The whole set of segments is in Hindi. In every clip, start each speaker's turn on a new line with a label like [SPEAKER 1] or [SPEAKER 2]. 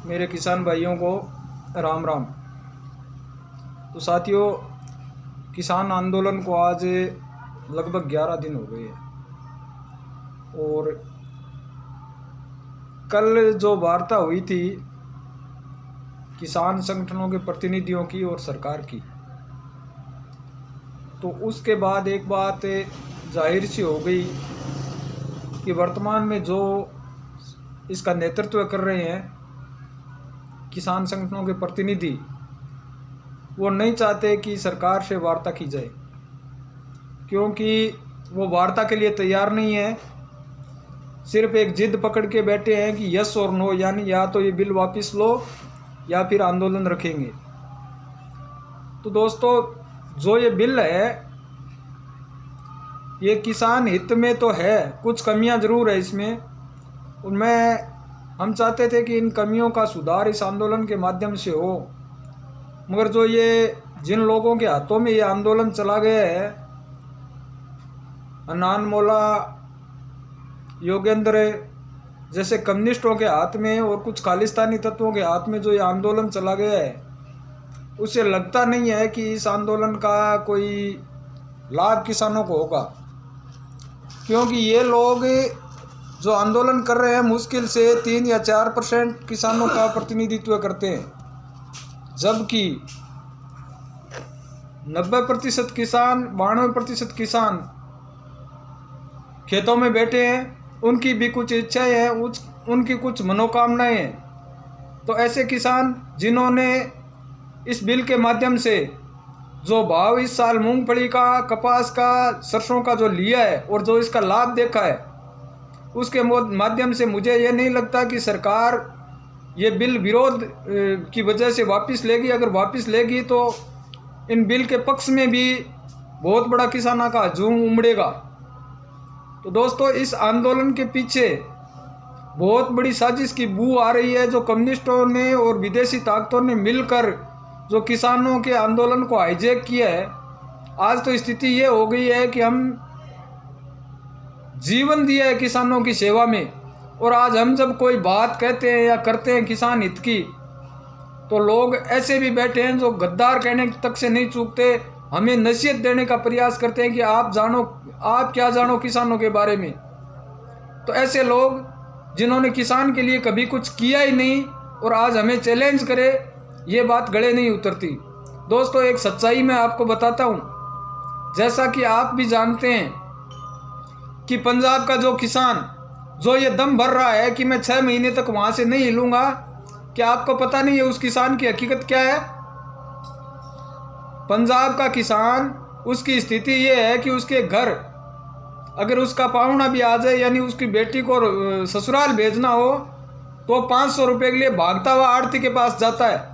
[SPEAKER 1] मेरे किसान भाइयों को राम राम। तो साथियों, किसान आंदोलन को आज लगभग 11 दिन हो गए हैं और कल जो वार्ता हुई थी किसान संगठनों के प्रतिनिधियों की और सरकार की, तो उसके बाद एक बात जाहिर सी हो गई कि वर्तमान में जो इसका नेतृत्व कर रहे हैं किसान संगठनों के प्रतिनिधि, वो नहीं चाहते कि सरकार से वार्ता की जाए, क्योंकि वो वार्ता के लिए तैयार नहीं है। सिर्फ एक जिद पकड़ के बैठे हैं कि यस और नो, यानी या तो ये बिल वापस लो या फिर आंदोलन रखेंगे। तो दोस्तों, जो ये बिल है ये किसान हित में तो है, कुछ कमियां ज़रूर है इसमें, और हम चाहते थे कि इन कमियों का सुधार इस आंदोलन के माध्यम से हो। मगर जो ये जिन लोगों के हाथों में ये आंदोलन चला गया है, अनान मोला, योगेंद्र जैसे कम्युनिस्टों के हाथ में और कुछ खालिस्तानी तत्वों के हाथ में जो ये आंदोलन चला गया है, उसे लगता नहीं है कि इस आंदोलन का कोई लाभ किसानों को होगा। क्योंकि ये लोग जो आंदोलन कर रहे हैं मुश्किल से 3 या 4% किसानों का प्रतिनिधित्व करते हैं, जबकि 90% किसान, 92% किसान खेतों में बैठे हैं, उनकी भी कुछ इच्छाएं हैं, उनकी कुछ मनोकामनाएं हैं। तो ऐसे किसान जिन्होंने इस बिल के माध्यम से जो भाव इस साल मूंगफली का, कपास का, सरसों का जो लिया है और जो इसका लाभ देखा है, उसके माध्यम से मुझे ये नहीं लगता कि सरकार ये बिल विरोध की वजह से वापस लेगी। अगर वापस लेगी तो इन बिल के पक्ष में भी बहुत बड़ा किसानों का हजूम उमड़ेगा। तो दोस्तों, इस आंदोलन के पीछे बहुत बड़ी साजिश की बू आ रही है, जो कम्युनिस्टों ने और विदेशी ताकतों ने मिलकर जो किसानों के आंदोलन को हाईजैक किया है। आज तो स्थिति ये हो गई है कि हम जीवन दिया है किसानों की सेवा में, और आज हम जब कोई बात कहते हैं या करते हैं किसान हित की, तो लोग ऐसे भी बैठे हैं जो गद्दार कहने तक से नहीं चूकते, हमें नसीहत देने का प्रयास करते हैं कि आप क्या जानो किसानों के बारे में। तो ऐसे लोग जिन्होंने किसान के लिए कभी कुछ किया ही नहीं और आज हमें चैलेंज करे, ये बात गले नहीं उतरती। दोस्तों, एक सच्चाई मैं आपको बताता हूँ। जैसा कि आप भी जानते हैं कि पंजाब का जो किसान जो ये दम भर रहा है कि मैं 6 महीने तक वहाँ से नहीं हिलूंगा, क्या आपको पता नहीं है उस किसान की हकीकत क्या है? पंजाब का किसान, उसकी स्थिति ये है कि उसके घर अगर उसका पाहुणा भी आ जाए, यानी उसकी बेटी को ससुराल भेजना हो, तो 500 रुपये के लिए भागता हुआ आड़ती के पास जाता है।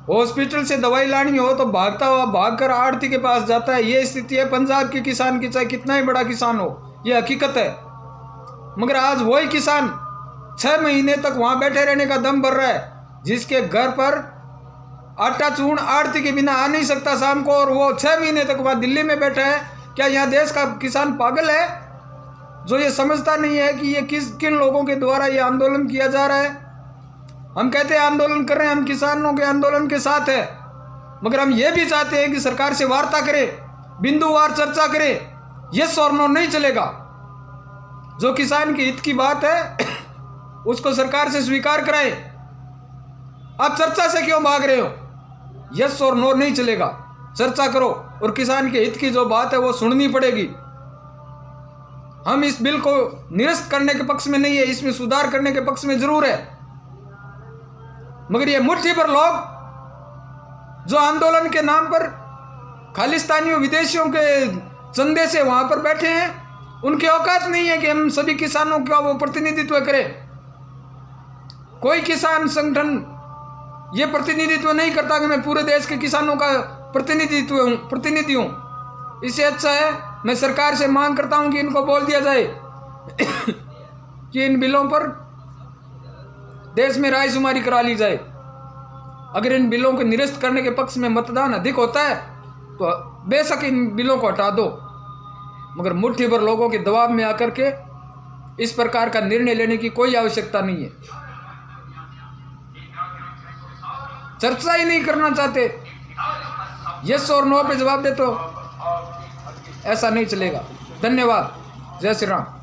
[SPEAKER 1] हॉस्पिटल से दवाई लानी हो तो भागता हुआ भागकर आड़ती के पास जाता है। ये स्थिति है पंजाब के किसान की, चाहे कितना ही बड़ा किसान हो, ये हकीकत है। मगर आज वही किसान 6 महीने तक वहाँ बैठे रहने का दम भर रहा है, जिसके घर पर आटा चूर्ण आड़ती के बिना आ नहीं सकता शाम को, और वो 6 महीने तक वहाँ दिल्ली में बैठा है। क्या यहाँ देश का किसान पागल है जो ये समझता नहीं है कि ये किन लोगों के द्वारा ये आंदोलन किया जा रहा है? हम कहते हैं आंदोलन कर रहे हैं, हम किसानों के आंदोलन के साथ है, मगर हम ये भी चाहते हैं कि सरकार से वार्ता करे, बिंदुवार चर्चा करे। यस और नो नहीं चलेगा। जो किसान के हित की बात है उसको सरकार से स्वीकार कराए। आप चर्चा से क्यों भाग रहे हो? यस और नो नहीं चलेगा, चर्चा करो, और किसान के हित की जो बात है वो सुननी पड़ेगी। हम इस बिल को निरस्त करने के पक्ष में नहीं है, इसमें सुधार करने के पक्ष में जरूर है। मगर ये मुट्ठी भर लोग जो आंदोलन के नाम पर खालिस्तानियों, विदेशियों के चंदे से वहां पर बैठे हैं, उनकी औकात नहीं है कि हम सभी किसानों का वो प्रतिनिधित्व करें। कोई किसान संगठन ये प्रतिनिधित्व नहीं करता कि मैं पूरे देश के किसानों का प्रतिनिधि हूं। इससे अच्छा है मैं सरकार से मांग करता हूं कि इनको बोल दिया जाए कि इन बिलों पर देश में रायशुमारी करा ली जाए। अगर इन बिलों को निरस्त करने के पक्ष में मतदान अधिक होता है तो बेशक इन बिलों को हटा दो, मगर मुट्ठी भर लोगों के दबाव में आकर के इस प्रकार का निर्णय लेने की कोई आवश्यकता नहीं है। चर्चा ही नहीं करना चाहते, यस और नो पे जवाब दे तो ऐसा नहीं चलेगा। धन्यवाद। जय श्री राम।